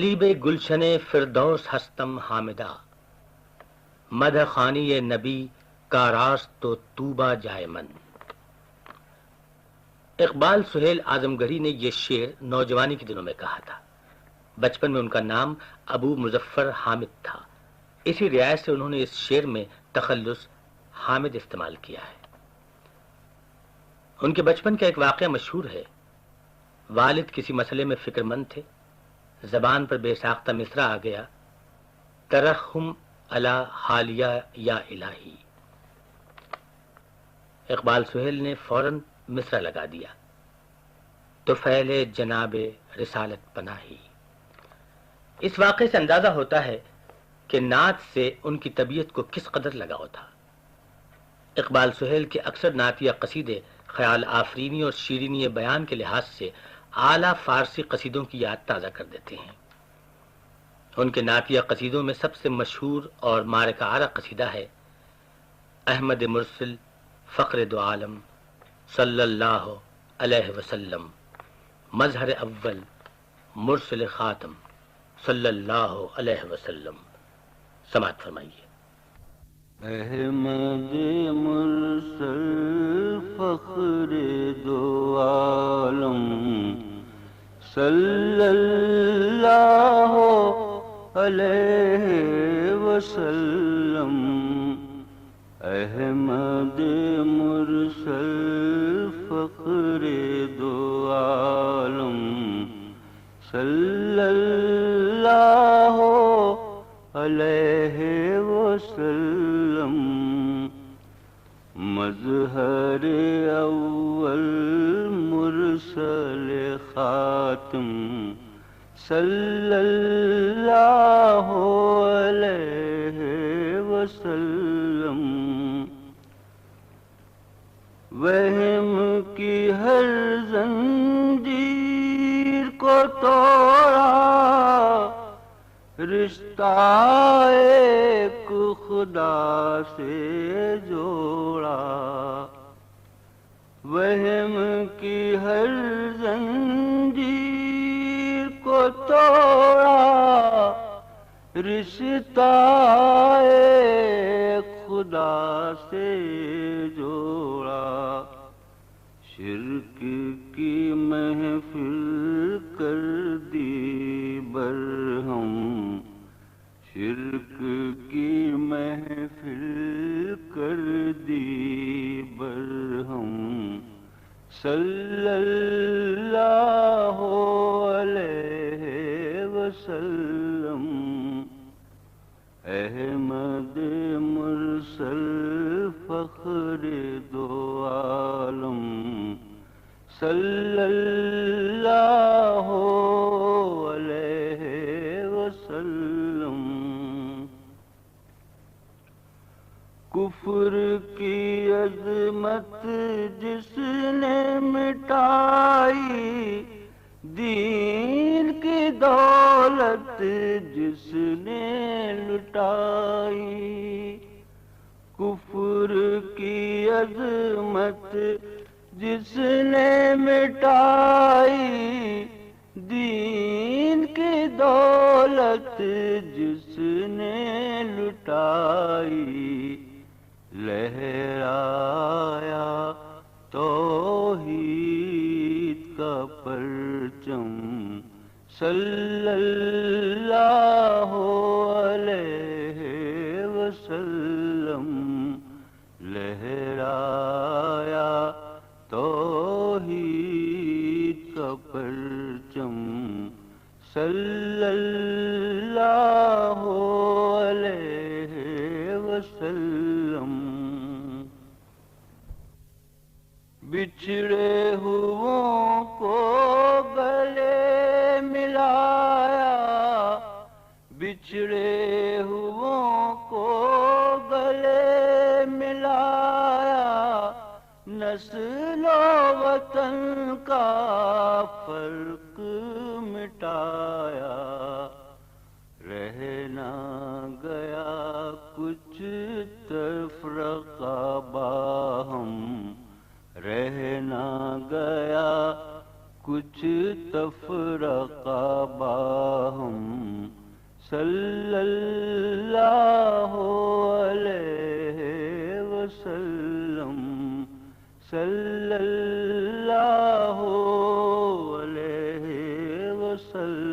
Lab گلشن فردوس ہستم حامدہ، مدح خوانی نبی کا راست تو طوبہ جائے من۔ اقبال سہیل اعظم گڑھی نے یہ شعر نوجوانی کے دنوں میں کہا تھا۔ بچپن میں ان کا نام ابو مظفر حامد تھا، اسی رعایت سے انہوں نے اس شعر میں تخلص حامد استعمال کیا ہے۔ ان کے بچپن کا ایک واقعہ مشہور ہے۔ والد کسی مسئلے میں فکر مند تھے، زبان پر بے ساختہ مصرع آ گیا، ترحم علی حالیہ یا الہی۔ اقبال سہیل نے فوراً مصرع لگا دیا، تو پھیلے جناب رسالت پناہی۔ اس واقعے سے اندازہ ہوتا ہے کہ نعت سے ان کی طبیعت کو کس قدر لگاؤ تھا۔ اقبال سہیل کے اکثر نعتیہ قصیدے خیال آفرینی اور شیرینی بیان کے لحاظ سے اعلیٰ فارسی قصیدوں کی یاد تازہ کر دیتے ہیں۔ ان کے نعتیہ قصیدوں میں سب سے مشہور اور معرکہ آرا قصیدہ ہے احمد مرسل فخر دو عالم صلی اللہ علیہ وسلم، مظہر اول مرسل خاتم صلی اللہ علیہ وسلم۔ سماعت فرمائیے۔ احمد مرسل فخر دو عالم صلی اللہ علیہ وسلم، احمد مرسل فخر دو عالم صلی اللہ علیہ وسلم، مظہر اول مرسل خاتم صلی اللہ علیہ وسلم، وہم کی ہر زنجیر کو توڑا، رشتہ ایک خدا سے جوڑا، وہم کی ہر زنجیر کو توڑا، رشتہ ایک خدا سے جوڑا، شرک کی محفل کر دی برہم، شرک کی محفل کر دی برہم، صلی اللہ علیہ وسلم، احمد مرسل فخر دو عالم صلی اللہ علیہ وسلم، کفر کی عظمت جس نے مٹائی، دین کی دولت جس نے لٹائی، کفر کی عظمت جس نے مٹائی، دین کی دولت جس نے لٹائی، لہرایا توحید کا پرچم صلی اللہ علیہ وسلم، لہرایا توحید کا پرچم صلی اللہ علیہ وسلم، بچھڑے ہوں کو گلے ملایا، بچھڑے ہوں کو گلے ملایا، نسل و وطن کا فرق مٹایا، رہ نہ گیا کچھ تفرقہ باہم، رہ نہ گیا کچھ تفرقہ باہم، صلی اللہ علیہ وسلم صلی اللہ علیہ وسلم